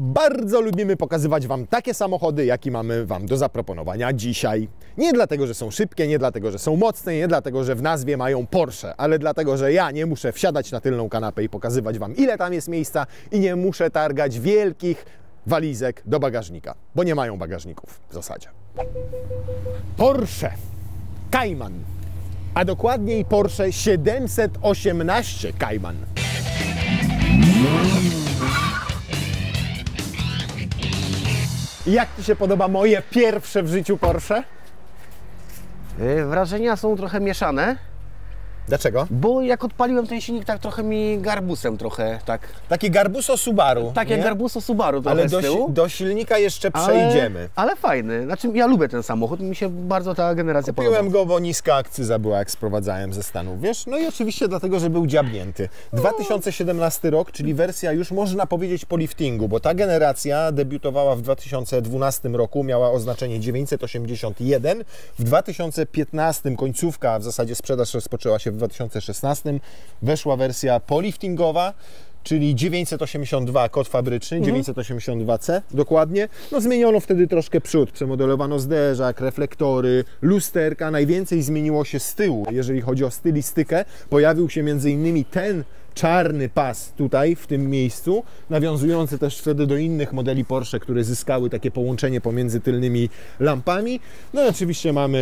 Bardzo lubimy pokazywać Wam takie samochody, jakie mamy Wam do zaproponowania dzisiaj. Nie dlatego, że są szybkie, nie dlatego, że są mocne, nie dlatego, że w nazwie mają Porsche, ale dlatego, że ja nie muszę wsiadać na tylną kanapę i pokazywać Wam, ile tam jest miejsca i nie muszę targać wielkich walizek do bagażnika, bo nie mają bagażników w zasadzie. Porsche Cayman, a dokładniej Porsche 718 Cayman. Jak Ci się podoba moje pierwsze w życiu Porsche? Wrażenia są trochę mieszane. Dlaczego? Bo jak odpaliłem ten silnik, tak trochę mi garbusem tak. Taki Garbuso Subaru. Tak jak Garbuso Subaru trochę ale z tyłu. do silnika jeszcze przejdziemy. Ale fajny. Znaczy ja lubię ten samochód, mi się bardzo ta generacja podoba. Kupiłem go, bo niska akcyza była, jak sprowadzałem ze Stanów, wiesz? No i oczywiście dlatego, że był dziabnięty. 2017 rok, czyli wersja już można powiedzieć po liftingu, bo ta generacja debiutowała w 2012 roku, miała oznaczenie 981. W 2015 końcówka, w zasadzie sprzedaż rozpoczęła się w 2016, weszła wersja poliftingowa, czyli 982, kod fabryczny, 982C dokładnie. No zmieniono wtedy troszkę przód, przemodelowano zderzak, reflektory, lusterka. Najwięcej zmieniło się z tyłu, jeżeli chodzi o stylistykę. Pojawił się m.in. ten czarny pas tutaj, w tym miejscu, nawiązujący też wtedy do innych modeli Porsche, które zyskały takie połączenie pomiędzy tylnymi lampami. No i oczywiście mamy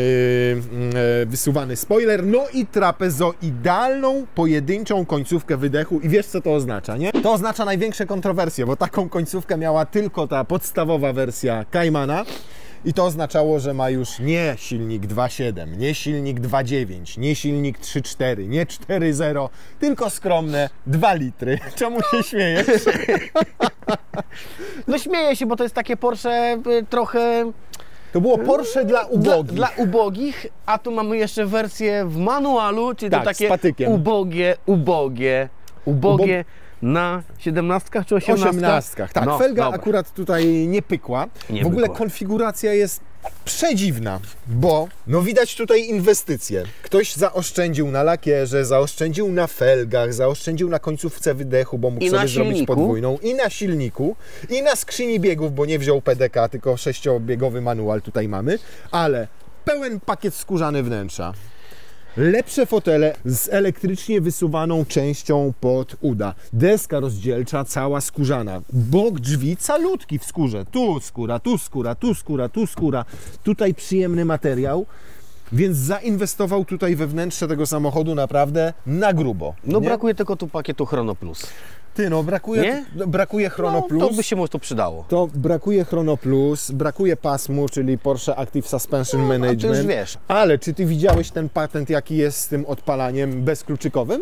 wysuwany spoiler, no i trapezoidalną, pojedynczą końcówkę wydechu. I wiesz, co to oznacza, nie? To oznacza największe kontrowersje, bo taką końcówkę miała tylko ta podstawowa wersja Caymana. I to oznaczało, że ma już nie silnik 2.7, nie silnik 2.9, nie silnik 3.4, nie 4.0, tylko skromne 2 litry. Czemu się śmiejesz? No śmieję się, bo to jest takie Porsche trochę... To było Porsche dla ubogich. Dla ubogich, a tu mamy jeszcze wersję w manualu, czyli tak, to takie z patykiem. ubogie na 17 czy 18? 18, tak. No, felga dobra. akurat tutaj nie pykła. W ogóle konfiguracja jest przedziwna, bo no widać tutaj inwestycje. Ktoś zaoszczędził na lakierze, zaoszczędził na felgach, zaoszczędził na końcówce wydechu, bo mógł sobie zrobić podwójną, i na silniku, i na skrzyni biegów, bo nie wziął PDK, tylko 6-biegowy manual tutaj mamy, ale pełen pakiet skórzany wnętrza. Lepsze fotele z elektrycznie wysuwaną częścią pod uda. Deska rozdzielcza cała skórzana. Bok drzwi calutki w skórze. Tu skóra, tu skóra, tu skóra, tu skóra. Tutaj przyjemny materiał. Więc zainwestował tutaj we wnętrze tego samochodu naprawdę na grubo. No nie? Brakuje tylko tu pakietu Chrono Plus. Ty, no brakuje Chrono Plus. To by się może to przydało. To brakuje Chrono Plus, brakuje PASM-u, czyli Porsche Active Suspension Management. To już wiesz. Ale czy Ty widziałeś ten patent, jaki jest z tym odpalaniem bezkluczykowym?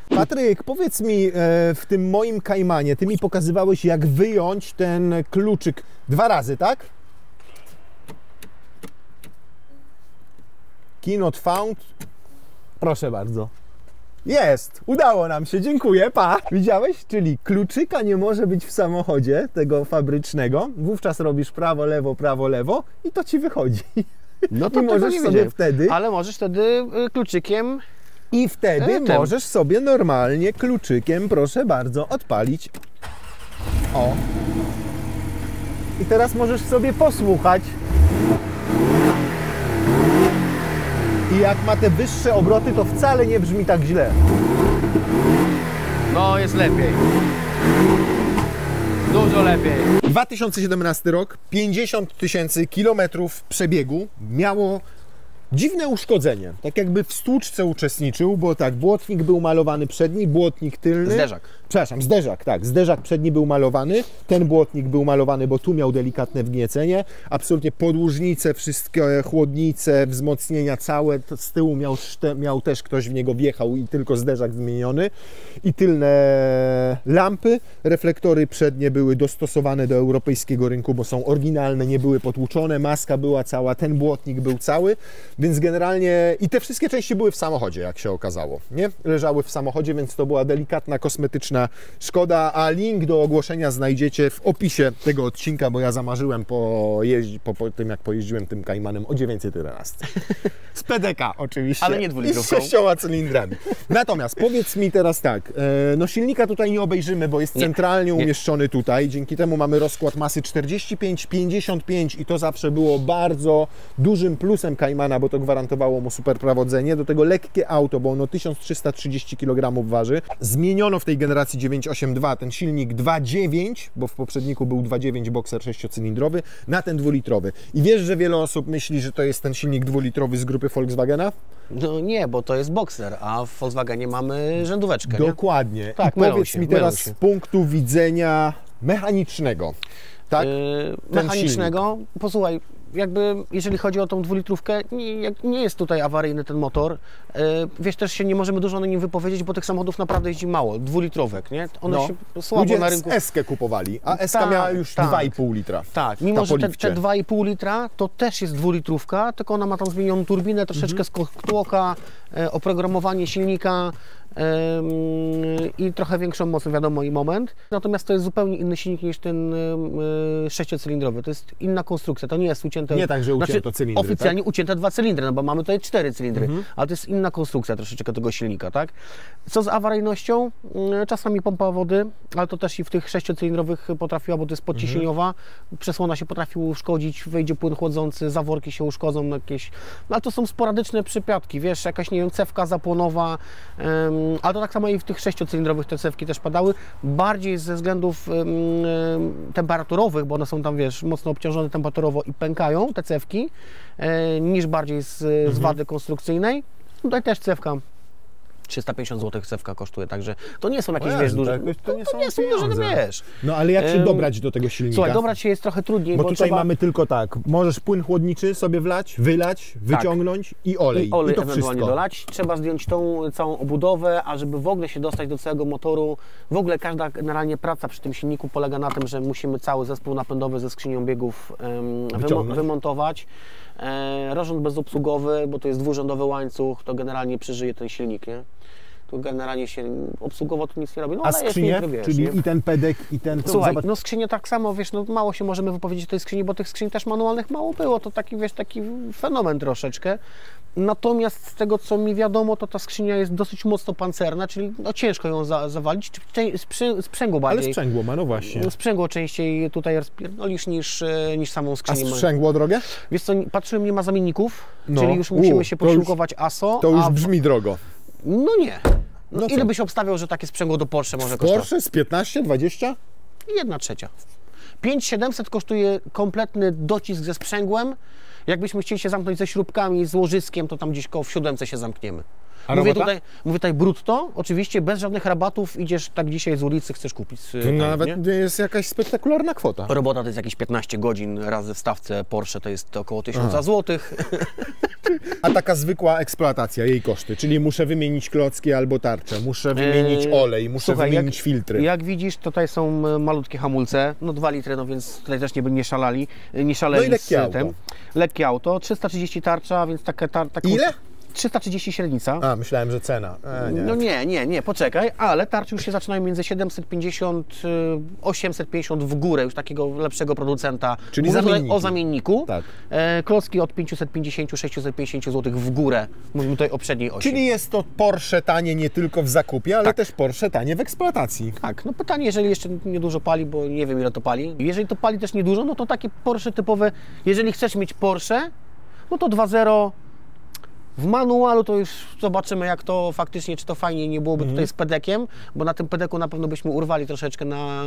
Patryk, powiedz mi, w tym moim Caymanie, Ty mi pokazywałeś, jak wyjąć ten kluczyk 2 razy, tak? Key not found. Proszę bardzo. Jest! Udało nam się, dziękuję, pa! Widziałeś? Czyli kluczyka nie może być w samochodzie tego fabrycznego. Wówczas robisz prawo, lewo i to Ci wychodzi. No to i możesz sobie wtedy... Ale możesz wtedy kluczykiem... I wtedy możesz sobie normalnie kluczykiem, proszę bardzo, odpalić. O! I teraz możesz sobie posłuchać. I jak ma te wyższe obroty, to wcale nie brzmi tak źle. No, jest lepiej. Dużo lepiej. 2017 rok, 50 000 kilometrów przebiegu, miało dziwne uszkodzenie. Tak jakby w stłuczce uczestniczył, bo tak, błotnik był malowany przedni, błotnik tylny. Zderzak. Przepraszam, zderzak, tak. Zderzak przedni był malowany, ten błotnik był malowany, bo tu miał delikatne wgniecenie. Absolutnie podłużnice, wszystkie chłodnice, wzmocnienia całe. Z tyłu miał też ktoś w niego wjechał i tylko zderzak zmieniony. I tylne lampy. Reflektory przednie były dostosowane do europejskiego rynku, bo są oryginalne, nie były potłuczone. Maska była cała, ten błotnik był cały. Więc generalnie i te wszystkie części były w samochodzie, jak się okazało, nie? Leżały w samochodzie, więc to była delikatna, kosmetyczna szkoda, a link do ogłoszenia znajdziecie w opisie tego odcinka, bo ja zamarzyłem po tym, jak pojeździłem tym Caymanem o 911. Z PDK oczywiście. Ale nie dwulitrówką. I z 6 cylindrami. Natomiast powiedz mi teraz tak, no silnika tutaj nie obejrzymy, bo jest centralnie umieszczony tutaj, dzięki temu mamy rozkład masy 45-55 i to zawsze było bardzo dużym plusem Caymana, bo to gwarantowało mu super prawodzenie. Do tego lekkie auto, bo ono 1330 kg waży. Zmieniono w tej generacji 982 ten silnik 2.9, bo w poprzedniku był 2.9 Boxer 6-cylindrowy, na ten dwulitrowy. I wiesz, że wiele osób myśli, że to jest ten silnik dwulitrowy z grupy Volkswagena? No nie, bo to jest Boxer, a w Volkswagenie mamy rzędóweczkę, nie? Dokładnie. Tak, I powiedz mi teraz z punktu widzenia mechanicznego, tak? Mechanicznego, posłuchaj, jakby jeżeli chodzi o tą dwulitrówkę, nie jest tutaj awaryjny ten motor. Wiesz, też się nie możemy dużo na nim wypowiedzieć, bo tych samochodów naprawdę jeździ mało, dwulitrówek, nie? One się słabo ludzie na rynku... S-kę kupowali, a S-ka miała już 2,5 litra. Tak, mimo że te 2,5 litra to też jest dwulitrówka, tylko ona ma tam zmienioną turbinę, troszeczkę skotłoka, oprogramowanie silnika, i trochę większą moc, wiadomo, i moment. Natomiast to jest zupełnie inny silnik niż ten 6-cylindrowy. To jest inna konstrukcja, to nie jest ucięte... Nie tak, że ucięto cylindry, oficjalnie ucięte 2 cylindry, no bo mamy tutaj 4 cylindry, ale to jest inna konstrukcja troszeczkę tego silnika, tak? Co z awaryjnością? Czasami pompa wody, ale to też i w tych 6-cylindrowych potrafiła, bo to jest podciśnieniowa. Przesłona się potrafi uszkodzić, wejdzie płyn chłodzący, zaworki się uszkodzą jakieś... No, ale to są sporadyczne przypadki, wiesz, jakaś, nie wiem, cewka zapłonowa, ale to tak samo i w tych 6-cylindrowych te cewki też padały, bardziej ze względów temperaturowych, bo one są tam, wiesz, mocno obciążone temperaturowo i pękają te cewki, niż bardziej z wady konstrukcyjnej. Tutaj też cewka 350 zł cewka kosztuje, także to nie są jakieś, wiesz, duże, to nie są duże, wiesz. No ale jak się dobrać do tego silnika? Słuchaj, dobrać się jest trochę trudniej, bo tutaj mamy tylko tak, możesz płyn chłodniczy sobie wlać, wylać, wyciągnąć i olej. I olej to ewentualnie wszystko dolać. Trzeba zdjąć tą całą obudowę, a żeby w ogóle się dostać do całego motoru, w ogóle każda generalnie praca przy tym silniku polega na tym, że musimy cały zespół napędowy ze skrzynią biegów wymontować. Rozrząd bezobsługowy, bo to jest dwurzędowy łańcuch, to generalnie przeżyje ten silnik, nie? Tu generalnie się obsługowo tu nic nie robi. No, a skrzynie, czyli i ten pedek, i ten... Słuchaj, no skrzynie tak samo, wiesz, no mało się możemy wypowiedzieć o tej skrzyni, bo tych skrzyń też manualnych mało było, to taki, wiesz, taki fenomen troszeczkę. Natomiast z tego, co mi wiadomo, to ta skrzynia jest dosyć mocno pancerna, czyli no, ciężko ją zawalić, sprzęgło bardziej. Ale sprzęgło ma, no właśnie. Sprzęgło częściej tutaj rozpierdolisz niż samą skrzynię. A sprzęgło drogie? Wiesz co, patrzyłem, nie ma zamienników, czyli już musimy się posiłkować ASO. To już brzmi drogo. No nie. No ile byś obstawiał, że takie sprzęgło do Porsche może kosztować? Porsche z 15, 20? 1/3. 5700 kosztuje kompletny docisk ze sprzęgłem. Jakbyśmy chcieli się zamknąć ze śrubkami, z łożyskiem, to tam gdzieś koło w 7 się zamkniemy. Mówię tutaj brutto, oczywiście bez żadnych rabatów, idziesz tak dzisiaj z ulicy, chcesz kupić. Nawet nie jest jakaś spektakularna kwota. Robota to jest jakieś 15 godzin razy w stawce Porsche to jest około 1000 zł. A taka zwykła eksploatacja, jej koszty, czyli muszę wymienić klocki albo tarczę, muszę wymienić olej, muszę wymienić filtry. Jak widzisz, tutaj są malutkie hamulce, no 2 litry, no więc tutaj też nie szaleli no i lekkie auto. Lekkie auto, 330 tarcza, więc taka Ile? 330 średnica. A, myślałem, że cena. Nie. No nie, poczekaj, ale tarcze już się zaczynają między 750, 850 w górę, już takiego lepszego producenta. Czyli zamienniki. O zamienniku. Tak. Klocki od 550, 650 zł w górę. Mówimy tutaj o przedniej osi. Czyli jest to Porsche tanie nie tylko w zakupie, ale też Porsche tanie w eksploatacji. Tak, no pytanie, jeżeli jeszcze niedużo pali, bo nie wiem ile to pali. Jeżeli to pali też niedużo, no to takie Porsche typowe, jeżeli chcesz mieć Porsche, no to 2.0 w manualu to już zobaczymy, jak to faktycznie, czy to fajnie nie byłoby tutaj z pedekiem, bo na tym pedeku na pewno byśmy urwali troszeczkę na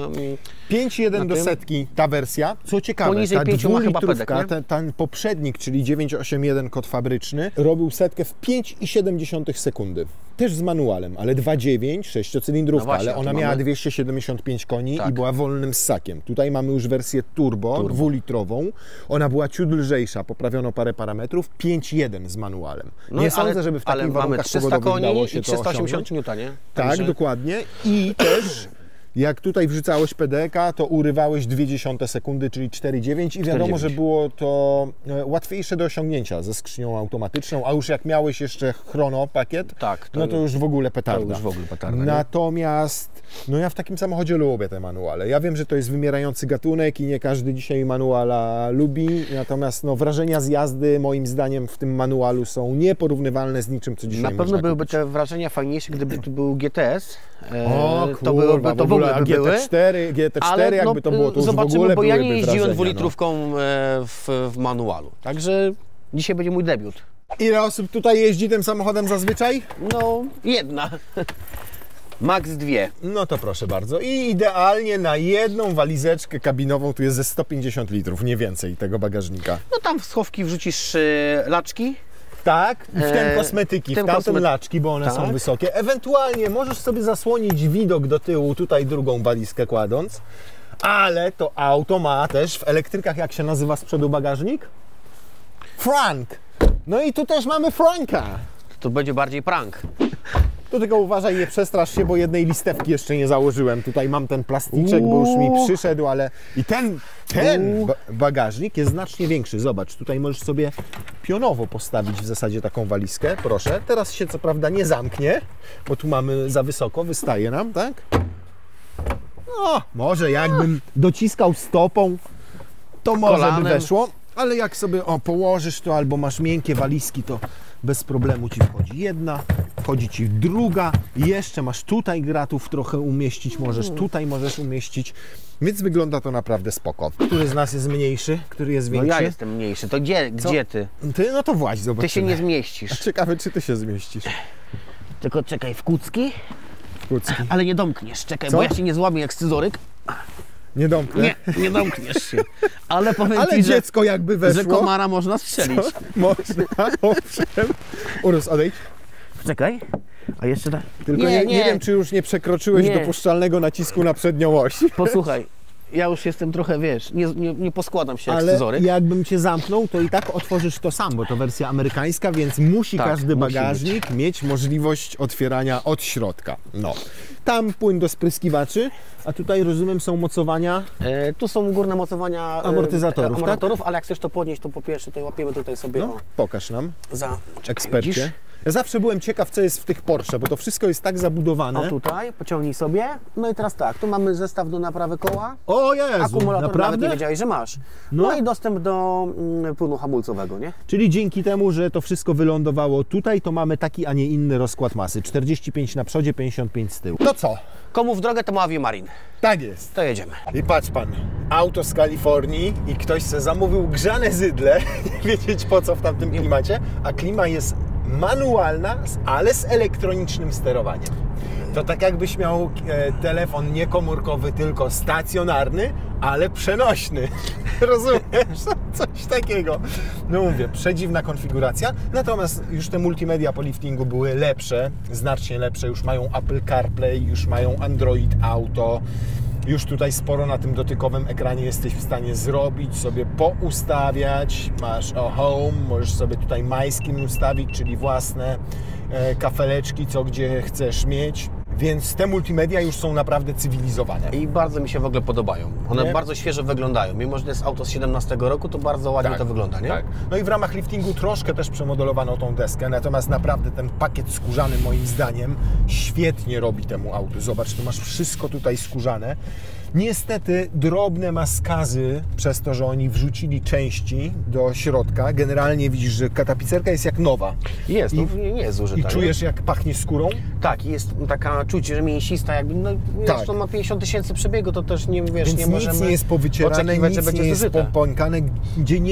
5.1 do setki ta wersja. Co ciekawe, poniżej ta 5 ma chyba pedek, ten poprzednik, czyli 981 kod fabryczny, robił setkę w 5,7 sekundy. Też z manualem, ale 2.9, 6-cylindrówka, ale ona miała 275 koni i była wolnym ssakiem. Tutaj mamy już wersję turbo. 2-litrową. Ona była ciut lżejsza, poprawiono parę parametrów, 5.1 z manualem. No, nie sądzę, żeby w takich warunkach pogodowych dało się to osiągnąć. Newta, nie? Tak, dokładnie. I też Jak tutaj wrzucałeś PDK, to urywałeś 0,2 sekundy, czyli 4,9 i wiadomo, 4,9. że było to łatwiejsze do osiągnięcia ze skrzynią automatyczną, a już jak miałeś jeszcze chrono pakiet, Tak, no to już w ogóle petarda. To już w ogóle petarda, nie? Natomiast, no ja w takim samochodzie lubię te manuale. Ja wiem, że to jest wymierający gatunek i nie każdy dzisiaj manuala lubi, natomiast no, wrażenia z jazdy moim zdaniem w tym manualu są nieporównywalne z niczym, co dzisiaj Na można pewno byłyby kupić. te wrażenia fajniejsze, gdyby to był GTS. O to kurwa, to w ogóle by były. GT4 jakby to było, to już w zobaczymy, ogóle bo ja nie byłyby jeździłem wrażenia, dwulitrówką w manualu. Także dzisiaj będzie mój debiut. No. Ile osób tutaj jeździ tym samochodem zazwyczaj? No, jedna. Max 2. No to proszę bardzo. I idealnie na jedną walizeczkę kabinową tu jest ze 150 litrów, nie więcej tego bagażnika. No tam w schowki wrzucisz laczki. Tak, w ten kosmetyki, w ten w tamten kosmet- laczki, bo one są Tak. wysokie. Ewentualnie możesz sobie zasłonić widok do tyłu, tutaj drugą walizkę kładąc, ale to auto ma też w elektrykach, jak się nazywa z przodu bagażnik? Frank! No i tu też mamy Franka. To będzie bardziej prank. Tu tylko uważaj, nie przestrasz się, bo jednej listewki jeszcze nie założyłem. Tutaj mam ten plasticzek, bo już mi przyszedł, ale i ten bagażnik jest znacznie większy. Zobacz, tutaj możesz sobie pionowo postawić w zasadzie taką walizkę. Proszę, teraz się co prawda nie zamknie, bo tu mamy za wysoko, wystaje nam, tak? No, może jakbym dociskał stopą, to może by Kolanem. weszło, ale jak sobie położysz to albo masz miękkie walizki, to bez problemu ci wchodzi jedna, wchodzi ci druga, jeszcze masz tutaj gratów trochę umieścić możesz, tutaj możesz umieścić, więc wygląda to naprawdę spoko. Który z nas jest mniejszy, który jest No większy? ja jestem mniejszy. To gdzie ty? Ty? No to właź, Ty zobaczymy. się nie zmieścisz. Ciekawe, czy ty się zmieścisz. Tylko czekaj, w kucki, Kucki. ale nie domkniesz. Czekaj, Co? bo ja się nie złamię jak scyzoryk. Nie domknę. Nie domkniesz się. Ale powiem Ale ci, że, dziecko jakby weszło. że komara można strzelić. Można, owszem. Urus, odejdź. Czekaj. A jeszcze tak. Tylko nie wiem, czy już nie przekroczyłeś Nie. dopuszczalnego nacisku na przednią oś. Posłuchaj, ja już jestem trochę, wiesz, nie poskładam się jak Ale scyzoryk. jakbym cię zamknął, to i tak otworzysz to sam, bo to wersja amerykańska, więc musi Tak, każdy musi bagażnik mieć możliwość otwierania od środka. No. Tam płyn do spryskiwaczy, a tutaj rozumiem są mocowania. Tu są górne mocowania Amortyzatorów, amortyzatorów, ale jak chcesz to podnieść, to po pierwsze tutaj łapiemy tutaj sobie No, pokaż nam, za ekspercie. widzisz? Ja zawsze byłem ciekaw, co jest w tych Porsche, bo to wszystko jest tak zabudowane. O tutaj, pociągnij sobie. No i teraz tak, tu mamy zestaw do naprawy koła. O Jezu, Akumulator nawet naprawdę? nie wiedziałeś, że masz. No. No i dostęp do płynu hamulcowego, nie? Czyli dzięki temu, że to wszystko wylądowało tutaj, to mamy taki, a nie inny rozkład masy. 45 na przodzie, 55 z tyłu. To co? Komu w drogę, to ma Aviomarin. Tak jest. To jedziemy. I patrz pan, auto z Kalifornii i ktoś se zamówił grzane zydle, nie wiedzieć po co w tamtym klimacie, a klima jest manualna, ale z elektronicznym sterowaniem. To tak jakbyś miał telefon nie komórkowy, tylko stacjonarny, ale przenośny. Rozumiesz? Coś takiego. No mówię, przedziwna konfiguracja. Natomiast już te multimedia po liftingu były lepsze, znacznie lepsze. Już mają Apple CarPlay, już mają Android Auto. Już tutaj sporo na tym dotykowym ekranie jesteś w stanie zrobić, sobie poustawiać. Masz Home, możesz sobie tutaj My Skin ustawić, czyli własne kafeleczki, co gdzie chcesz mieć. Więc te multimedia już są naprawdę cywilizowane. I bardzo mi się w ogóle podobają. One Nie? bardzo świeżo wyglądają. Mimo, że to jest auto z 17 roku, to bardzo ładnie to wygląda, nie? Tak. No i w ramach liftingu troszkę też przemodelowano tą deskę, natomiast naprawdę ten pakiet skórzany moim zdaniem świetnie robi temu autu. Zobacz, tu masz wszystko tutaj skórzane. Niestety drobne ma skazy przez to, że oni wrzucili części do środka. Generalnie widzisz, że tapicerka jest jak nowa. Jest, I, nie jest zużyta. I nie? czujesz, jak pachnie skórą? Tak, jest taka czuć, że mięsista, jakby, no Tak. wiesz, to ma 50 tysięcy przebiegu, to też nie, wiesz, Więc nie nic możemy nie jest powycierane, oczekiwać, że nic będzie nie jest zużyte. popękane,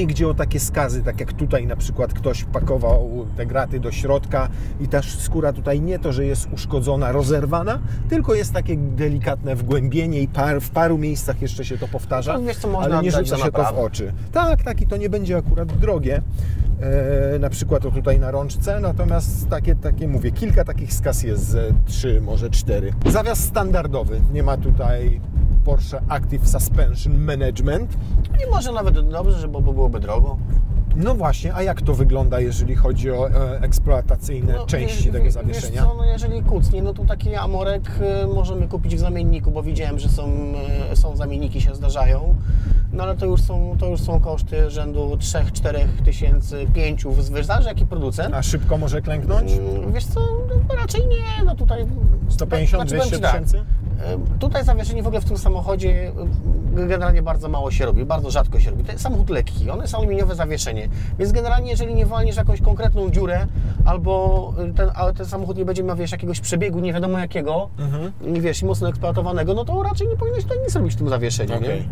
gdzie o takie skazy, tak jak tutaj na przykład ktoś pakował te graty do środka i ta skóra tutaj nie to, że jest uszkodzona, rozerwana, tylko jest takie delikatne wgłębienie i w paru miejscach jeszcze się to powtarza, No, wiesz co, można ale nie oddać rzuca za się to w naprawę. oczy. Tak, i to nie będzie akurat drogie, na przykład to tutaj na rączce, natomiast takie mówię, kilka takich skaz jest, z 3, może 4. Zawias standardowy, nie ma tutaj Porsche Active Suspension Management. I może nawet dobrze, bo byłoby drogo. No właśnie, a jak to wygląda, jeżeli chodzi o eksploatacyjne części tego zawieszenia? Wiesz co, no jeżeli kucnie, no to taki amorek możemy kupić w zamienniku, bo widziałem, że są zamienniki, się zdarzają. No ale to już są koszty rzędu 3-4 tysięcy, 5, zależy jaki producent. A szybko może klęknąć? Wiesz co, no, raczej nie, no tutaj... 150-200 tysięcy? Tutaj zawieszenie w ogóle w tym samochodzie generalnie bardzo mało się robi, bardzo rzadko się robi. To jest samochód lekki, one jest aluminiowe zawieszenie, więc generalnie jeżeli nie walniesz jakąś konkretną dziurę, albo ten samochód nie będzie miał, wiesz, jakiegoś przebiegu nie wiadomo jakiego, wiesz, mocno eksploatowanego, no to raczej nie powinieneś tutaj nic robić w tym zawieszeniu, Okay. nie?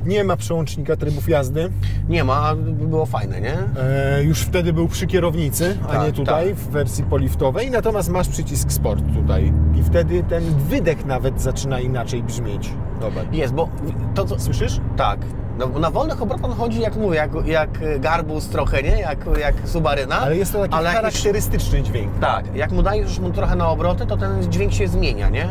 Nie ma przełącznika trybów jazdy. Nie ma, a by było fajne, nie? Już wtedy był przy kierownicy, a Tak, nie tutaj, tak. w wersji poliftowej. Natomiast masz przycisk Sport tutaj. I wtedy ten wydech nawet zaczyna inaczej brzmieć. Zobacz. Jest, bo to co... Słyszysz? Tak. No, na wolnych obrotach on chodzi, jak mówię, jak garbus trochę, nie? Jak subaryna. Ale jest to taki ale charakterystyczny dźwięk. Tak, jak mu dajesz mu trochę na obroty, to ten dźwięk się zmienia, nie?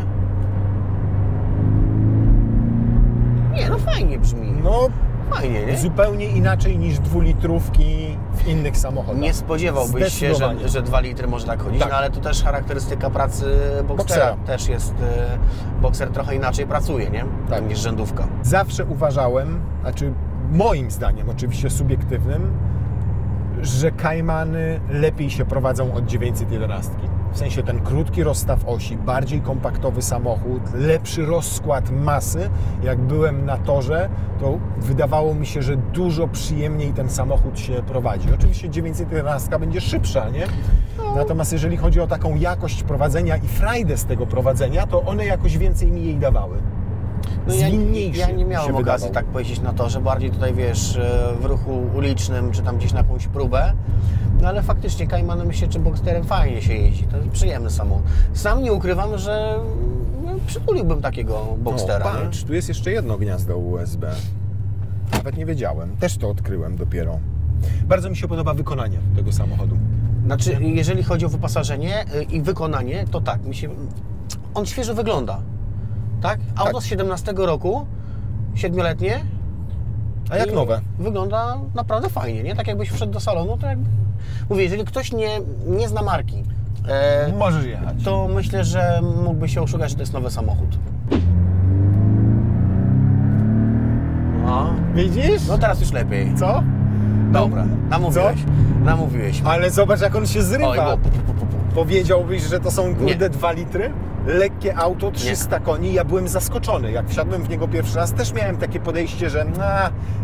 Nie, no fajnie brzmi. No, Fajnie, nie? zupełnie inaczej niż 2-litrówki w innych samochodach. Nie spodziewałbyś się, Zdecydowanie. że 2 litry może tak chodzić, Tak. no ale to też charakterystyka pracy Boxstera. Też jest, Boxer trochę inaczej pracuje, nie? Tak. Niż rzędówka. Zawsze uważałem, znaczy moim zdaniem, oczywiście subiektywnym, że Caymany lepiej się prowadzą od 911. W sensie ten krótki rozstaw osi, bardziej kompaktowy samochód, lepszy rozkład masy. Jak byłem na torze, to wydawało mi się, że dużo przyjemniej ten samochód się prowadzi. Oczywiście 911 będzie szybsza, nie? Natomiast jeżeli chodzi o taką jakość prowadzenia i frajdę z tego prowadzenia, to one jakoś więcej mi jej dawały. No Zwinniejszy ja nie miałem się okazji wydawał. tak pojeździć na torze, bardziej tutaj, wiesz, w ruchu ulicznym, czy tam gdzieś na jakąś próbę. No ale faktycznie Caymanem, myślę, czy Boxsterem fajnie się jeździ. To jest przyjemny samochód. Sam nie ukrywam, że przytuliłbym takiego Boxstera. O, patrz, tu jest jeszcze jedno gniazdo USB. Nawet nie wiedziałem. Też to odkryłem dopiero. Bardzo mi się podoba wykonanie tego samochodu. Znaczy, jeżeli chodzi o wyposażenie i wykonanie, to tak, on świeżo wygląda. Tak? Auto Tak. z 17 roku, 7-letnie. A jak I nowe? Wygląda naprawdę fajnie, nie? Tak jakbyś wszedł do salonu, to jakby... Mówię, jeżeli ktoś nie zna marki, Możesz jechać. to myślę, że mógłby się oszukać, że to jest nowy samochód. No, Widzisz? no teraz już lepiej. Co? Dobra, namówiłeś. Ale zobacz, jak on się Oj, zrywa. bo, pu. Powiedziałbyś, że to są kurde Nie. 2 litry? Lekkie auto, 300 koni. Ja byłem zaskoczony. Jak wsiadłem w niego pierwszy raz, też miałem takie podejście, że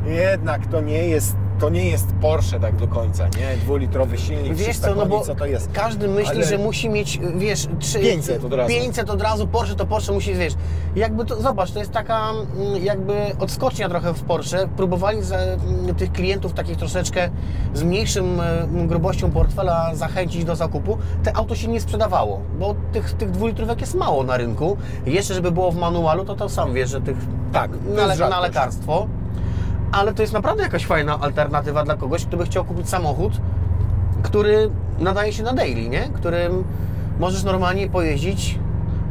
jednak to nie jest Porsche tak do końca, nie? 2-litrowy silnik, Wiesz 300 co, no koni, bo co to jest? każdy myśli, Ale- że musi mieć, wiesz, 500 od razu. 500 od razu, Porsche to Porsche musi, wiesz, jakby to, zobacz, to jest taka jakby odskocznia trochę w Porsche. Próbowali tych klientów takich troszeczkę z mniejszym grubością portfela zachęcić do zakupu. Te auto się nie sprzedawało, bo tych 2-litrówek jest mało na rynku. Jeszcze żeby było w manualu, to sam wiesz, że tych Tak, to jest na rzadkość. lekarstwo. Ale to jest naprawdę jakaś fajna alternatywa dla kogoś, kto by chciał kupić samochód, który nadaje się na daily, nie? Którym możesz normalnie pojeździć,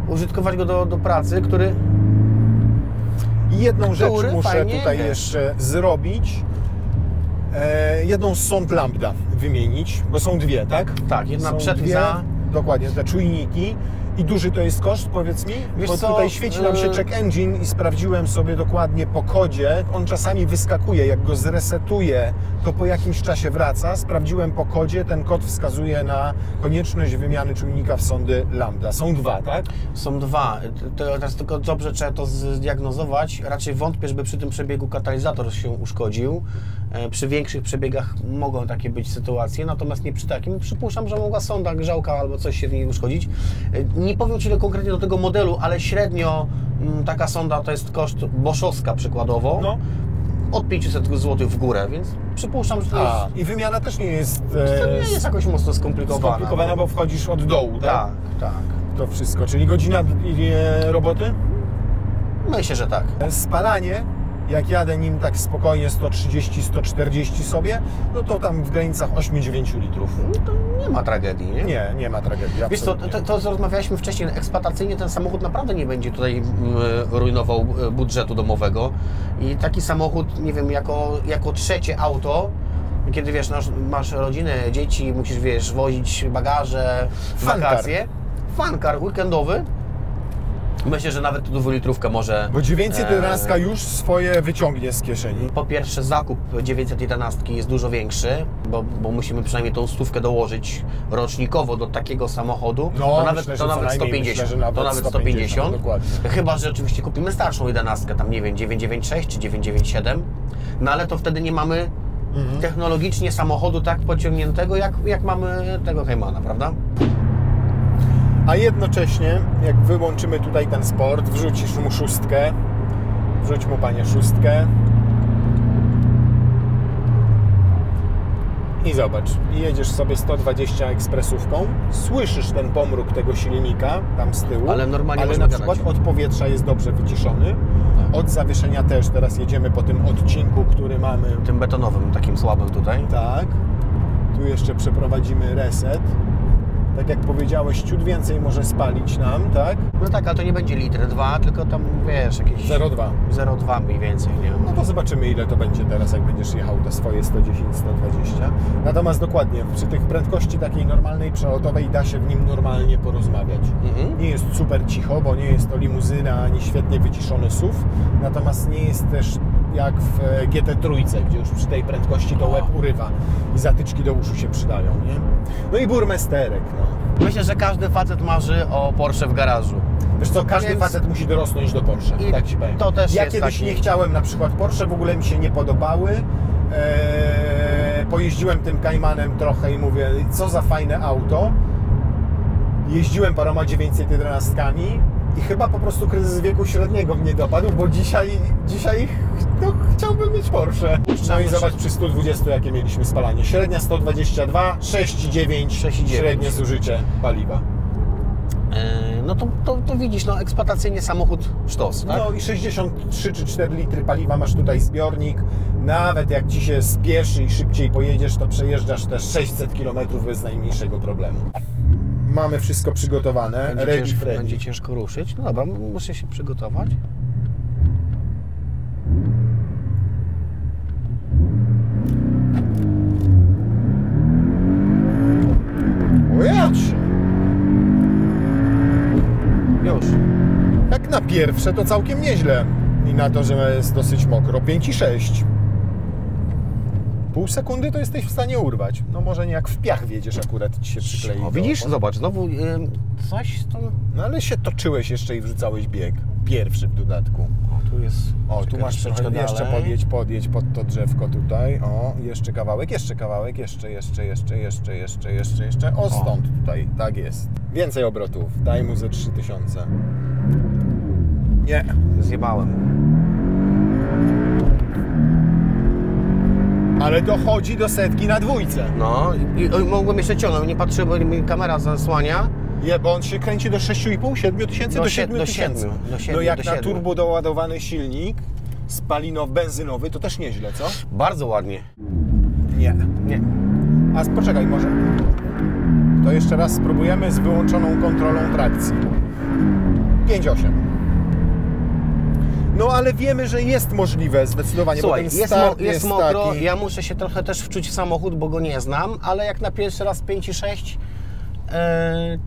użytkować go do pracy, który... I jedną rzecz Który muszę fajnie, tutaj wiesz. jeszcze zrobić. Jedną sąd lambda wymienić, bo są dwie, tak? Tak, jedna są przed i dwie, za. Dokładnie, te czujniki. I duży to jest koszt, powiedz mi? Wiesz Bo co, tutaj świeci nam się check engine i sprawdziłem sobie dokładnie po kodzie. On czasami wyskakuje, jak go zresetuję, to po jakimś czasie wraca. Sprawdziłem po kodzie, ten kod wskazuje na konieczność wymiany czujnika w sondy lambda. Są dwa, tak? Są dwa. Teraz tylko dobrze trzeba to zdiagnozować. Raczej wątpię, żeby przy tym przebiegu katalizator się uszkodził. Przy większych przebiegach mogą takie być sytuacje, natomiast nie przy takim. Przypuszczam, że mogła sonda, grzałka albo coś się w niej uszkodzić. Nie powiem Ci konkretnie do tego modelu, ale średnio taka sonda to jest koszt boszowska przykładowo. No. Od 500 zł w górę, więc przypuszczam, że to jest, I wymiana też nie jest to nie jest jakoś mocno skomplikowana. bo wchodzisz od dołu, tak? Tak, tak. To wszystko, czyli godzina roboty? Myślę, że tak. Spalanie, jak jadę nim tak spokojnie 130-140 sobie, no to tam w granicach 8-9 litrów. No to nie ma tragedii, nie? Nie ma tragedii, Wiesz co, absolutnie. to co rozmawialiśmy wcześniej, eksploatacyjnie ten samochód naprawdę nie będzie tutaj rujnował budżetu domowego i taki samochód, nie wiem, jako trzecie auto Kiedy wiesz, masz rodzinę, dzieci, musisz, wiesz, wozić bagaże, Fun wakacje. Fankar weekendowy. Myślę, że nawet tu 2-litrówkę może... Bo 911 już swoje wyciągnie z kieszeni. Po pierwsze, zakup 911 jest dużo większy, bo musimy przynajmniej tą 100 dołożyć rocznikowo do takiego samochodu. No, to nawet, myślę, to nawet 150. Myślę, że nawet to nawet 150. Dokładnie. Chyba że oczywiście kupimy starszą 11, tam nie wiem, 996 czy 997. No ale to wtedy nie mamy technologicznie samochodu tak pociągniętego, jak mamy tego Caymana, prawda? A jednocześnie, jak wyłączymy tutaj ten sport, wrzucisz mu 6, wrzuć mu, panie, 6 i zobacz, i jedziesz sobie 120 ekspresówką, słyszysz ten pomruk tego silnika tam z tyłu, Ale normalnie ale można na przykład gadać. od powietrza jest dobrze wyciszony, od zawieszenia też. Teraz jedziemy po tym odcinku, który mamy. Tym betonowym, takim słabym tutaj. Tak, tu jeszcze przeprowadzimy reset. Tak jak powiedziałeś, ciut więcej może spalić nam, tak? No tak, ale to nie będzie litr 2, tylko tam, wiesz, jakieś 0,2. 0,2 mniej więcej, nie? No to zobaczymy, ile to będzie teraz, jak będziesz jechał te swoje 110, 120. Natomiast dokładnie, przy tych prędkości takiej normalnej, przelotowej da się w nim normalnie porozmawiać. Nie jest super cicho, bo nie jest to limuzyna, ani świetnie wyciszony SUV. Natomiast nie jest też jak w GT3, gdzie już przy tej prędkości to łeb urywa i zatyczki do uszu się przydają, nie? No i burmesterek, no. Myślę, że każdy facet marzy o Porsche w garażu. Wiesz co, każdy Więc- facet musi dorosnąć do Porsche, I tak ci powiem. to też ja jest kiedyś taki- nie chciałem na przykład Porsche, w ogóle mi się nie podobały. Pojeździłem tym Caymanem trochę i mówię, co za fajne auto. Jeździłem paroma 911 i chyba po prostu kryzys wieku średniego mnie dopadł, bo dzisiaj no, chciałbym mieć Porsche. No i zobacz przy 120 jakie mieliśmy spalanie. Średnia 122, 6,9 średnie zużycie paliwa. No to widzisz, no eksploatacyjnie samochód sztos, tak? No i 63 czy 4 litry paliwa masz tutaj zbiornik. Nawet jak ci się spieszy i szybciej pojedziesz, to przejeżdżasz też 600 km bez najmniejszego problemu. Mamy wszystko przygotowane, ready, ready. Będzie ciężko ruszyć. No dobra, muszę się przygotować. O jacie! Już. Jak na pierwsze to całkiem nieźle. I na to, że jest dosyć mokro. 5,6. Pół sekundy to jesteś w stanie urwać. No może nie jak w piach wiedziesz, akurat ci się przyklei. O, widzisz? Zobacz, znowu coś to... No ale się toczyłeś jeszcze i wrzucałeś bieg. Pierwszy w dodatku. O, tu jest... O, tu Czekaj, masz trochę trochę, jeszcze dalej. podjedź pod to drzewko tutaj. O, jeszcze kawałek, jeszcze. O, stąd tutaj, tak jest. Więcej obrotów, daj mu ze 3000. Nie. Zjebałem. Ale dochodzi do setki na dwójce. No i mogłem jeszcze ciągnąć, nie patrzyłem, bo mi kamera zasłania. Nie, bo on się kręci do 6,5, 7 tysięcy, do 7 do tysięcy. siedmiu, do siedmiu, No jak do na siedmiu. turbo doładowany silnik spalinowo-benzynowy, to też nieźle, co? Bardzo ładnie. Nie. Nie. A poczekaj, może. To jeszcze raz spróbujemy z wyłączoną kontrolą trakcji. 5,8. No ale wiemy, że jest możliwe zdecydowanie, Słuchaj, bo ten jest, start jest mokro, taki... ja muszę się trochę też wczuć w samochód, bo go nie znam, ale jak na pierwszy raz 5,6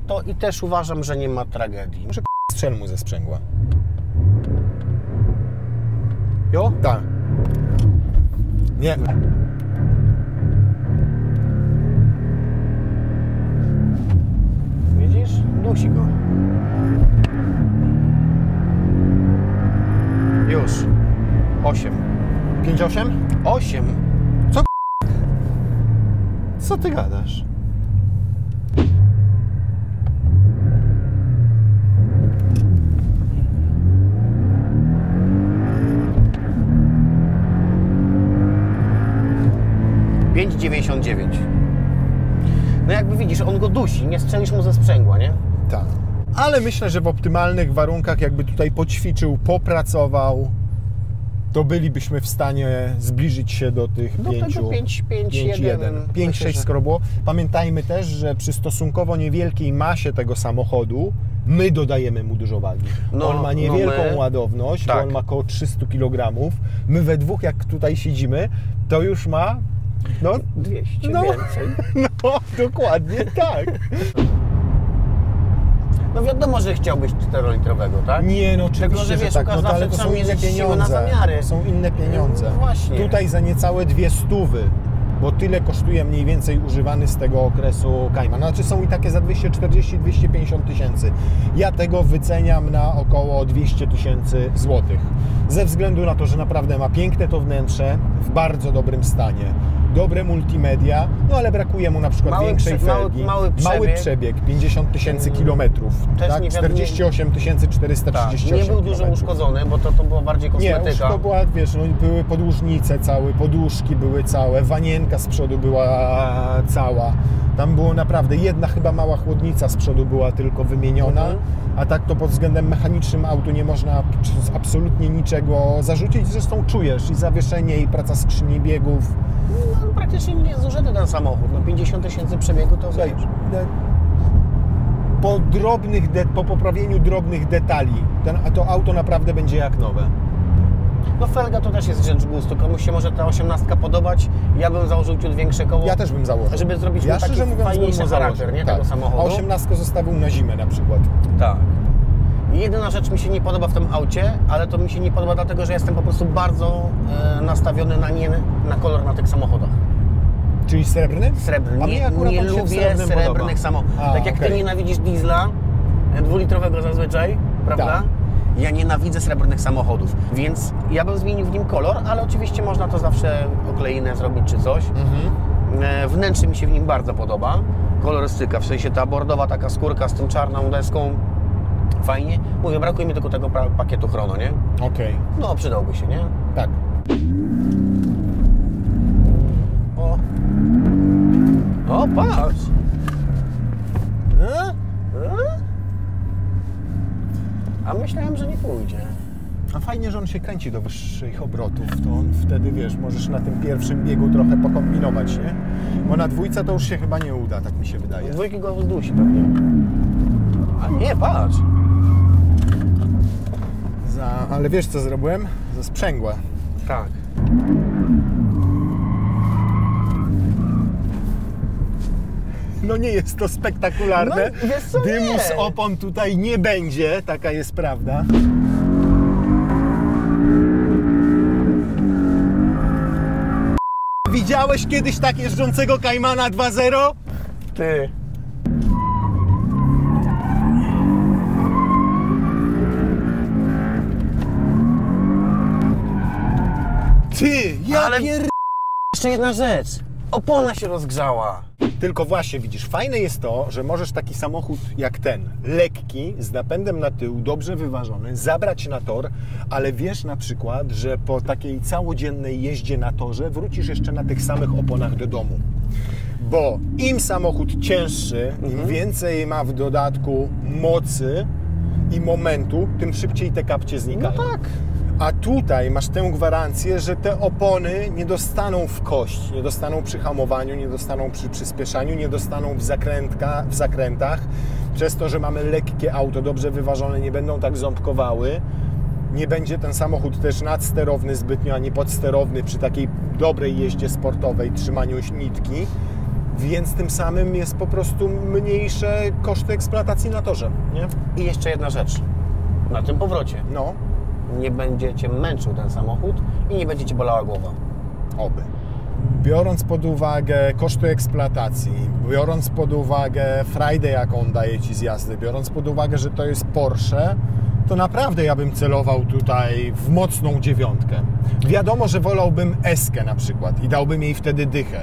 to i też uważam, że nie ma tragedii. Może strzel mu ze sprzęgła. Jo? Tak. Nie. Widzisz? Dusi go. Już. 8. 5,8? 8? Co ty gadasz? Pięć 99. No jakby widzisz, on go dusi, nie strzelisz mu ze sprzęgła, nie? Tak. Ale myślę, że w optymalnych warunkach, jakby tutaj poćwiczył, popracował, to bylibyśmy w stanie zbliżyć się do tych Do 5, tego 5,1. 5,6 skoro było. Pamiętajmy też, że przy stosunkowo niewielkiej masie tego samochodu my dodajemy mu dużo wagi. No, On ma niewielką my- ładowność, tak. bo on ma około 300 kg. My we dwóch, jak tutaj siedzimy, to już ma No, 200 no, więcej. no, dokładnie tak. No wiadomo, że chciałbyś 4-litrowego, tak? Nie, no oczywiście, Tylko, że wiesz, tak, Łukasz, no to, ale to zawsze są trzeba inne mierzyć siły na pieniądze. zamiary. Są inne pieniądze. No właśnie. Tutaj za niecałe 200, bo tyle kosztuje mniej więcej używany z tego okresu Cayman. Znaczy są i takie za 240-250 tysięcy. Ja tego wyceniam na około 200 tysięcy złotych. Ze względu na to, że naprawdę ma piękne to wnętrze, w bardzo dobrym stanie. Dobre multimedia, no ale brakuje mu na przykład większej felgi. Mały przebieg, 50 tysięcy kilometrów, tak? 48 438 tak, nie był dużo uszkodzony, bo to była bardziej kosmetyka. Nie, to była, wiesz, no, były podłużnice całe, poduszki były całe, wanienka z przodu była cała. Tam było naprawdę, jedna chyba mała chłodnica z przodu była tylko wymieniona, a tak to pod względem mechanicznym autu nie można absolutnie niczego zarzucić. Zresztą czujesz i zawieszenie, i praca skrzyni biegów. No, praktycznie nie jest zużyty ten samochód. No 50 tysięcy przebiegu to wiesz. Po poprawieniu drobnych detali to auto naprawdę będzie jak nowe. No felga to też jest rzecz gustu. Komuś się może ta 18 podobać. Ja bym założył ciut większe koło. Ja też bym założył. Żeby zrobić mu taki fajniejszy charakter, nie, tego samochodu. A 18 zostawił na zimę na przykład. Tak. Jedyna rzecz mi się nie podoba w tym aucie, ale to mi się nie podoba dlatego, że jestem po prostu bardzo nastawiony na kolor na tych samochodach. Czyli srebrny? Srebrny. Nie lubię srebrnych samochodów. Tak jak ty nienawidzisz diesla, 2-litrowego zazwyczaj, prawda? Tak. Ja nienawidzę srebrnych samochodów, więc ja bym zmienił w nim kolor, ale oczywiście można to zawsze okleinę zrobić czy coś. Wnętrze mi się w nim bardzo podoba. Kolorystyka, w sensie ta bordowa taka skórka z tym czarną deską. Fajnie. Mówię, brakuje mi tylko tego pakietu chrono, nie? Okej. No, przydałby się, nie? Tak. O, patrz! A myślałem, że nie pójdzie. A fajnie, że on się kręci do wyższych obrotów, to on wtedy, wiesz, możesz na tym pierwszym biegu trochę pokombinować, nie? Bo na dwójce to już się chyba nie uda, tak mi się wydaje. Dwójki go zdusi pewnie. A nie, patrz! Ale wiesz, co zrobiłem? Za sprzęgła. Tak. No nie jest to spektakularne. No, wiesz co, dymu nie. z opon tutaj nie będzie, taka jest prawda. Widziałeś kiedyś tak jeżdżącego Caymana 2.0? Ty. Ty, ja Ale- Jeszcze jedna rzecz. Opona się rozgrzała. Tylko właśnie widzisz, fajne jest to, że możesz taki samochód jak ten, lekki, z napędem na tył, dobrze wyważony, zabrać na tor, ale wiesz na przykład, że po takiej całodziennej jeździe na torze wrócisz jeszcze na tych samych oponach do domu. Bo im samochód cięższy, im więcej ma w dodatku mocy i momentu, tym szybciej te kapcie znikają. No tak. A tutaj masz tę gwarancję, że te opony nie dostaną w kość, nie dostaną przy hamowaniu, nie dostaną przy przyspieszaniu, nie dostaną w zakrętach. Przez to, że mamy lekkie auto, dobrze wyważone, nie będą tak ząbkowały. Nie będzie ten samochód też nadsterowny zbytnio, ani podsterowny przy takiej dobrej jeździe sportowej, trzymaniu nitki. Więc tym samym jest po prostu mniejsze koszty eksploatacji na torze, nie? I jeszcze jedna rzecz. Na tym powrocie. No, Nie będziecie męczył ten samochód i nie będzie cię bolała głowa. oby. Biorąc pod uwagę koszty eksploatacji, biorąc pod uwagę frajdę, jaką daje Ci z jazdy, biorąc pod uwagę, że to jest Porsche, to naprawdę ja bym celował tutaj w mocną 9. Wiadomo, że wolałbym S-kę na przykład i dałbym jej wtedy dychę.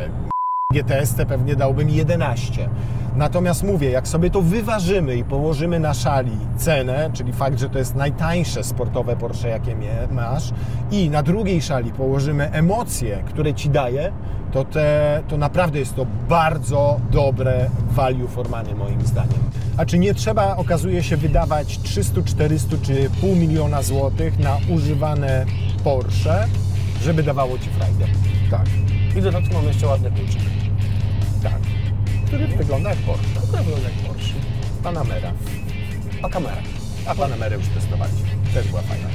GTS-ę pewnie dałbym 11. Natomiast mówię, jak sobie to wyważymy i położymy na szali cenę, czyli fakt, że to jest najtańsze sportowe Porsche, jakie masz, i na drugiej szali położymy emocje, które Ci daje, to naprawdę jest to bardzo dobre value for money moim zdaniem. A czy nie trzeba, okazuje się, wydawać 300, 400 czy pół miliona złotych na używane Porsche, żeby dawało Ci frajdę? Tak. I do dodatku mam jeszcze ładny kluczyk. Tak. Który wygląda jak Porsche. To wygląda jak Porsche. Panamera. A kamera? A Panamerę już testowaliśmy. Też była fajna.